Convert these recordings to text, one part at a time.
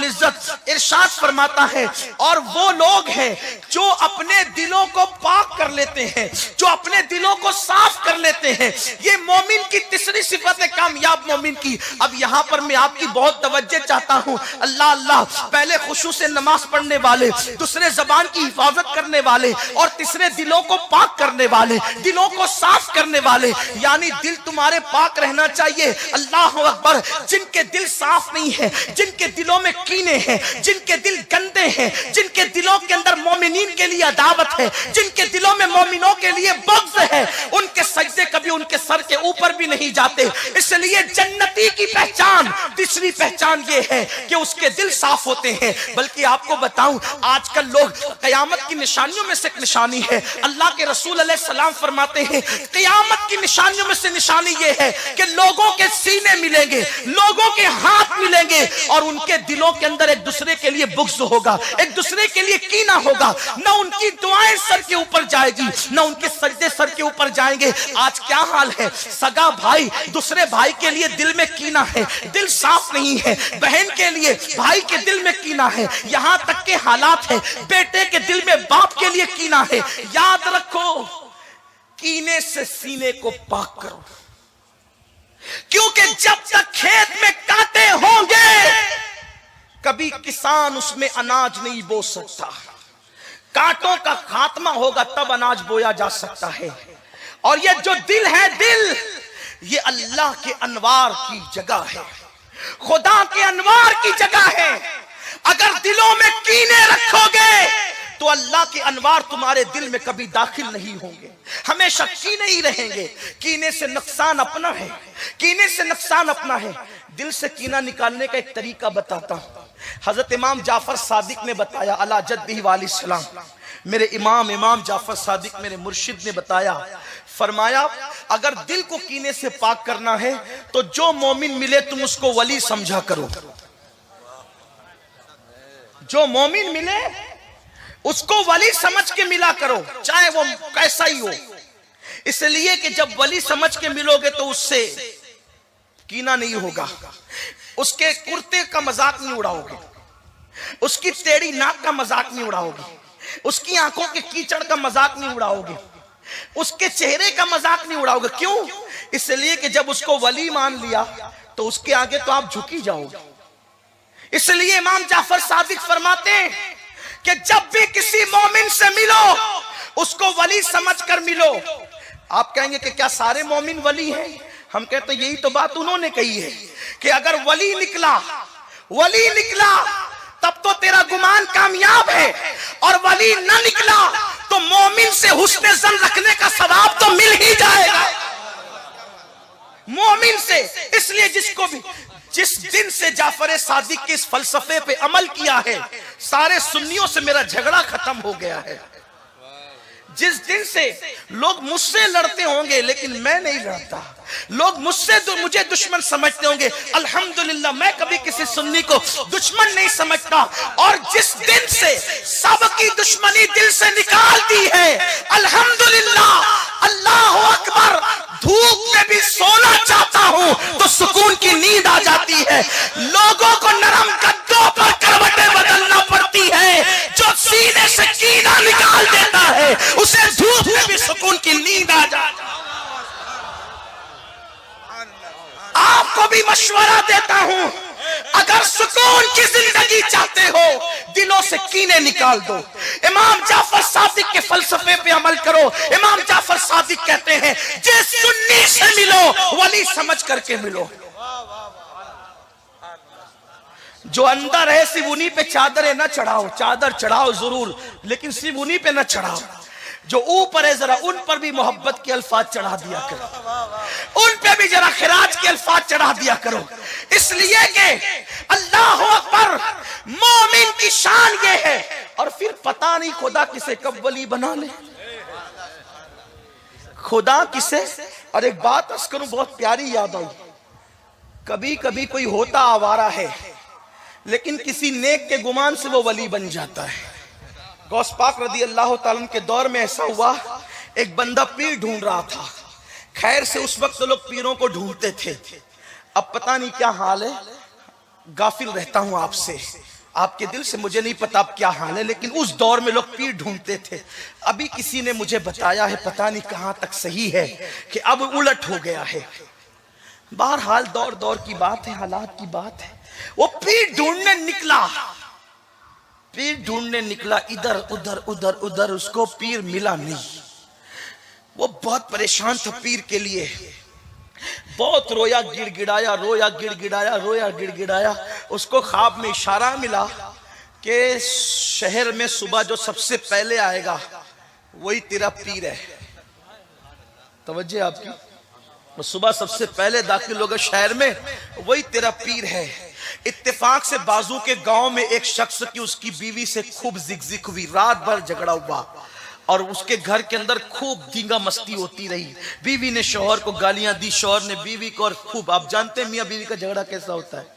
इज्जत इरशाद फरमाता है, और वो लोग हैं जो अपने दिलों को पाक कर लेते हैं, जो अपने दिलों को साफ कर लेते हैं। ये मोमिन की तीसरी सिफत है, कामयाब मोमिन की। अब यहाँ पर मैं आपकी बहुत तवज्जो चाहता हूँ। अल्लाह अल्लाह, पहले खुशू से नमाज पढ़ने वाले, दूसरे जबान की हिफाजत करने वाले, और तीसरे दिलों को पाक करने वाले, दिलों को साफ करने वाले। यानी दिल तुम्हारे पाक रहना चाहिए। अल्लाह अकबर। जिनके दिल साफ नहीं है, जिनके दिलों में कीने हैं, जिनके दिल गंदे हैं, जिनके दिलों के अंदर मोमिनीन के लिए अदावत है, जिनके दिलों में मोमिनों के लिए बग़्ज़ है, उनके सजदे कभी उनके सर के ऊपर भी नहीं जाते। इसलिए जन्नती की पहचान, तीसरी पहचान ये है कि उसके दिल साफ होते हैं। बल्कि आपको बताऊं, आजकल लोग, क़यामत की निशानियों में से एक निशानी है, अल्लाह के रसूल अलैहि सलाम फरमाते हैं, क़यामत की निशानियों में से निशानी ये है कि लोगों के सीने मिलेंगे, लोगों के हाथ मिलेंगे, और उनके दिलों के अंदर एक दूसरे के लिए बुग़्ज़ होगा, एक दूसरे के लिए कीना होगा। न उनकी दुआएं सर के ऊपर जाएगी, न उनके सजदे सर के ऊपर जाएंगे। आज क्या हाल है, सगा भाई दूसरे भाई के लिए दिल में कीना है, दिल साफ नहीं है। बहन के लिए भाई के दिल में कीना है। यहां तक के हालात है, बेटे के दिल में बाप के लिए कीना है। याद रखो, कीने से सीने को पाक करो, क्योंकि जब तक खेत में कांटे होंगे, कभी किसान उसमें अनाज नहीं बो सकता। कांटों का खात्मा होगा तब अनाज बोया जा सकता है। और ये जो दिल है, दिल ये अल्लाह के अनवार की जगह है, खुदा के अनवार की जगह है। अगर दिलों में कीने रखोगे तो अल्लाह के अनवार तुम्हारे दिल में कभी दाखिल नहीं होंगे, हमेशा कीने ही रहेंगे। कीने से नुकसान अपना है, कीने से नुकसान अपना है। दिल से कीना निकालने का एक तरीका बताता हूं। हजरत इमाम जाफर सादिक ने बताया, अला जद्दी वाली सलाम, मेरे इमाम जाफर सादिक मेरे मुर्शिद ने बताया, फरमाया अगर दिल को कीने से पाक करना है तो जो मोमिन मिले तुम उसको वली समझा करो। जो मोमिन मिले उसको वली समझ के मिला करो, चाहे वो कैसा ही हो। इसलिए कि जब वली समझ के मिलोगे तो उससे कीना नहीं होगा, उसके कुर्ते का मजाक नहीं उड़ाओगे, उसकी टेढ़ी नाक का मजाक नहीं उड़ाओगे, उसकी आंखों के कीचड़ का मजाक नहीं उड़ाओगे, उसके चेहरे का मजाक नहीं उड़ाओगे। क्यों? इसलिए कि जब उसको वली मान लिया तो उसके आगे तो आप झुकी जाओगे। इसलिए इमाम जाफर सादिक फरमाते हैं कि जब भी किसी मोमिन से मिलो उसको वली समझकर मिलो। आप कहेंगे कि क्या सारे मोमिन वली हैं? हम कहते यही तो बात उन्होंने कही है कि अगर वली निकला तब तो तेरा गुमान कामयाब है, और वली न निकला तो मोमिन से हुस्न ज़न रखने का सवाब तो मिल ही जाएगा मोमिन से। इसलिए जिस दिन से जाफर सादिक के इस फलसफे पे अमल किया है, सारे सुन्नियों से मेरा झगड़ा खत्म हो गया है। जिस दिन से लोग मुझसे लड़ते होंगे लेकिन मैं नहीं लड़ता, लोग मुझे दुश्मन समझते होंगे, अल्हम्दुलिल्लाह मैं कभी किसी सुन्नी को दुश्मन नहीं समझता। और जिस दिन से सबकी दुश्मनी दिल से निकाल दी है, अल्हम्दुलिल्लाह, अल्लाह अकबर, धूप में भी सोना चाहता हूं तो सुकून की नींद आ जाती है। लोगों को नरम गद्दों पर करवटें बदलना पड़ती है, जो सीने से कीना निकाल देता है उसे धूप में भी सुकून की नींद आ जाती है। आपको भी मशवरा देता हूं, अगर सुकून की जिंदगी चाहते हो दिलों से कीने निकाल दो। इमाम जाफर सादिक के फलसफे पे अमल करो। इमाम जाफर सादिक कहते हैं जिस सुन्नी से मिलो वली समझ करके मिलो। जो अंदर है सिर्फ उन्हीं पे चादरें न चढ़ाओ, चादर चढ़ाओ जरूर लेकिन सिर्फ उन्हीं पे न चढ़ाओ। जो ऊपर है जरा उन पर भी मोहब्बत के अल्फाज चढ़ा दिया करो, उन पे भी जरा खिराज के अल्फाज चढ़ा दिया करो। इसलिए कि अल्लाह अकबर, मोमिन की शान ये है। और फिर पता नहीं खुदा किसे कब वली बना ले, खुदा किसे। और एक बात अर्ज करूं, बहुत प्यारी याद आई। कभी कभी कोई होता आवारा है लेकिन किसी नेक के गुमान से वो वली बन जाता है। गौस पाक रदी अल्लाह ताला के दौर में ऐसा हुआ, एक बंदा पीर ढूंढ रहा था। खैर से उस वक्त तो लोग पीरों को ढूंढते थे, अब पता नहीं क्या हाल है, गाफिल रहता हूं आपसे। आपके दिल से मुझे नहीं पता अब क्या हाल है, लेकिन उस दौर में लोग पीर ढूंढते थे। अभी किसी ने मुझे बताया है, पता नहीं कहां तक सही है, कि अब उलट हो गया है। बहरहाल दौर दौर की बात है, हालात की बात है। वो पीर ढूंढने निकला, पीर ढूंढने निकला, इधर उधर उधर उधर, उसको पीर मिला नहीं। वो बहुत परेशान था पीर के लिए, बहुत रोया गिड़गिड़ाया, रोया गिड़गिड़ाया, रोया गिड़गिड़ाया। उसको ख्वाब में इशारा मिला कि शहर में सुबह जो सबसे पहले आएगा वही तेरा पीर है। तवज्जो आपकी, वो सुबह सबसे पहले दाखिल होगा शहर में, वही तेरा पीर है। इत्तेफाक से बाजू के गांव में एक शख्स की उसकी बीवी से खूब जिगजिग हुई, रात भर झगड़ा हुआ और उसके घर के अंदर खूब दींगा मस्ती होती रही। बीवी ने शौहर को गालियां दी, शौहर ने बीवी को, और खूब, आप जानते हैं मियां बीवी का झगड़ा कैसा होता है।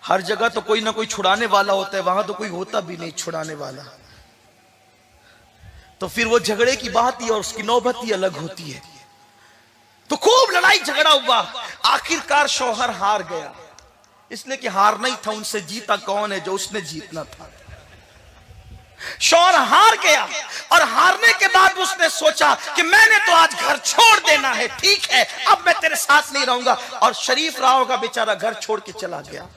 हर जगह तो कोई ना कोई छुड़ाने वाला होता है, वहां तो कोई होता भी नहीं छुड़ाने वाला। तो फिर वो झगड़े की बात ही और उसकी नौबत ही अलग होती है। तो खूब लड़ाई झगड़ा हुआ, आखिरकार शौहर हार गया, इसलिए कि हारना ही था, उनसे जीता कौन है, जो उसने जीतना था। शौहर हार गया और हारने के बाद उसने सोचा कि मैंने तो आज घर छोड़ देना है, ठीक है, अब मैं तेरे साथ नहीं रहूंगा। और शरीफ रहा होगा बेचारा, घर छोड़ के चला गया।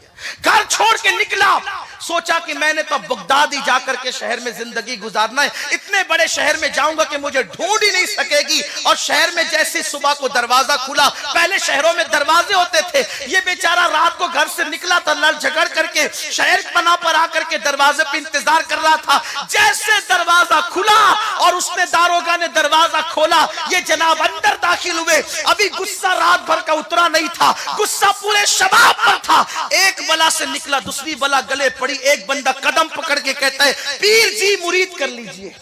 घर छोड़ के निकला, सोचा कि मैंने तो बगदाद ही जाकर के शहर में जिंदगी गुजारना है, इतने बड़े शहर में जाऊंगा कि मुझे ढूंढ ही नहीं सकेगी। और शहर में जैसे सुबह को दरवाजा खुला, पहले शहरों में दरवाजे होते थे, ये बेचारा रात को घर से निकला था, लड़ झगड़ करके शहर पना पर आकर के दरवाजे पे इंतजार कर रहा था। जैसे दरवाजा खुला और उसने, दारोगा ने दरवाजा खोला, ये जनाब अंदर दाखिल हुए। अभी गुस्सा रात भर का उतरा नहीं था, गुस्सा पूरे शबाब पर था। एक बला से निकला, दूसरी बला गले पड़ी। एक बंदा कदम पकड़ के कहता है, पीर जी मुरीद कर लीजिए,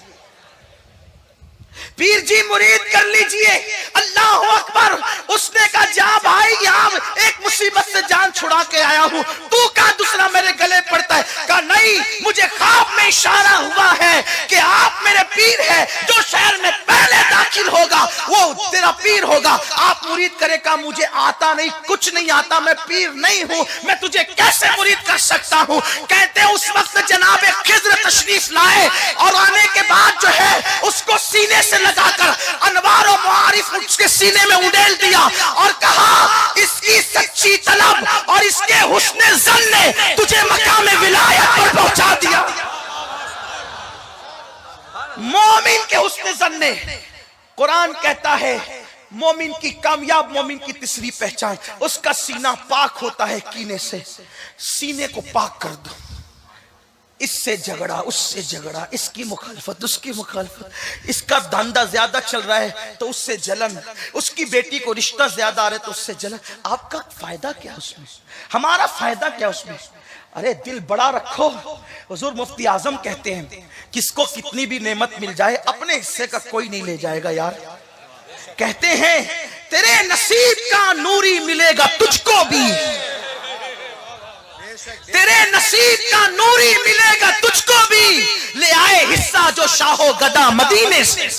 पीर जी मुरीद कर लीजिए। अल्लाह अकबर। उसने कहा, जा भाई, यहाँ एक मुसीबत से जान छुड़ा के आया हूं, तू का दूसरा मेरे गले पड़ता है। कहा, नहीं, मुझे ख्वाब में इशारा हुआ है कि आप मेरे पीर हैं, जो शहर में पहले दाखिल होगा वो तेरा पीर होगा। आप मुरीद करे। का मुझे आता नहीं, कुछ नहीं आता, मैं पीर नहीं हूं, मैं तुझे कैसे मुरीद कर सकता हूं। कहते उस वक्त जनाब खिज़्र तशरीफ लाए और आने के बाद जो है उसको सीने से लगाकर अनवार और मुआरिफ उसके सीने में उड़ेल दिया और कहा, इसकी सच्ची तलब और इसके हुस्ने ज़न ने तुझे मकाम विलायत पर पहुंचा दिया। मोमिन के हुस्ने ज़न ने, कुरान कहता है मोमिन की, कामयाब मोमिन की तीसरी पहचान, उसका सीना पाक होता है कीने से। सीने को पाक कर दो, इससे झगड़ा, उससे झगड़ा, इसकी मुखालफत, उसकी मुखालफत, इसका धंधा ज्यादा चल रहा है तो उससे जलन, उसकी बेटी को रिश्ता ज्यादा आ रहा है तो उससे जलन। आपका फायदा क्या उसमें, हमारा फायदा क्या उसमें? अरे दिल बड़ा रखो। हुजूर मुफ्ती आजम कहते हैं, किसको कितनी भी नेमत मिल जाए अपने हिस्से का कोई नहीं ले जाएगा यार। कहते हैं, तेरे नसीब का नूरी मिलेगा तुझको भी, तेरे नसीब का नूरी मिलेगा तुझको भी, ले आए हिस्सा जो शाहो गदा मदीने से,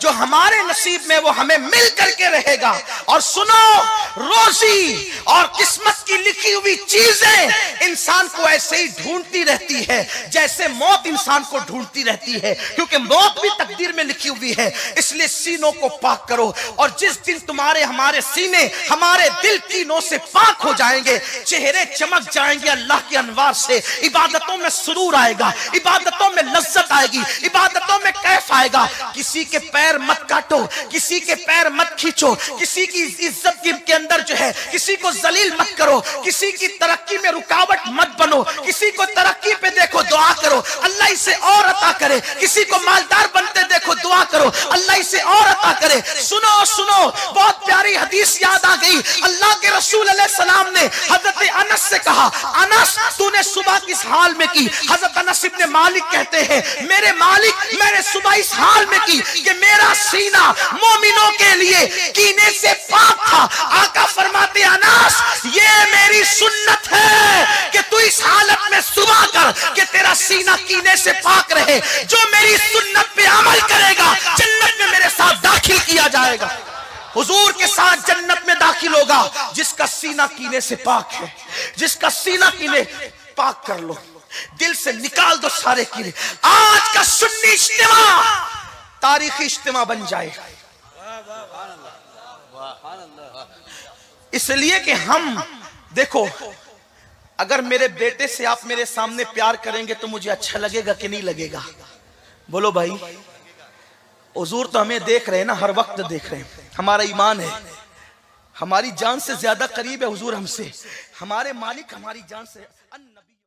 जो हमारे नसीब में वो हमें मिल करके रहेगा। और सुनो, रोजी और किस्मत की लिखी हुई चीजें इंसान को ऐसे ही ढूंढती रहती है जैसे मौत इंसान को ढूंढती रहती है, क्योंकि मौत भी तकदीर में लिखी हुई है। इसलिए सीनों को पाक करो, और जिस दिन तुम्हारे हमारे सीने हमारे दिल कीनों से पाक हो जाएंगे, चेहरे चमक जाएंगे अल्लाह के अनवार से, इबादतों में सुरूर आएगा, इबादतों में लज्जत आएगी, इबादतों में कैफ आएगा। किसी के पैर मत काटो, किसी के पैर मत खींचो, किसी की इज्जत के अंदर जो है किसी को जलील मत करो, किसी की तरक्की में रुकावट मत बनो, किसी को तरक्की पे देखो दुआ करो अल्लाह इसे और अता करे, किसी को मालदार बनते देखो दुआ करो अल्लाह इसे और अता करे। सुनो सुनो, बहुत प्यारी हदीस याद आ गई। अल्लाह के रसूल अलैहिस्सलाम ने हजरत अनस से कहा, अनस तूने सुबह किस हाल में की? हजरत अनस इब्ने मालिक कहते हैं, मेरे मालिक मैंने सुबह इस हाल में की कि मेरा सीना मोमिनों के लिए कीने से पाक था। आका फरमाते, अनस ये मेरी सुन्नत है कि तू इस हालत में सुबह कर कि तेरा सीना कीने से पाक रहे। जो मेरी सुन्नत पे अमल करेगा जन्नत में मेरे साथ दाखिल किया जाएगा, हुजूर के साथ जन्नत में दाखिल होगा जिसका सीना कीने से पाक है, जिसका सीना कीने। पाक कर लो, दिल से निकाल दो सारे कीड़े। आज का सुन्नी इज्तिमा तारीखी इज्तिमा बन जाए, इसलिए कि हम देखो, अगर मेरे बेटे से आप मेरे सामने प्यार करेंगे तो मुझे अच्छा लगेगा कि नहीं लगेगा? बोलो भाई। हुजूर तो हमें देख रहे हैं ना, हर वक्त देख रहे हैं। हमारा ईमान है, हमारी जान से ज्यादा करीब है हुजूर हमसे। हमारे मालिक हमारी जान से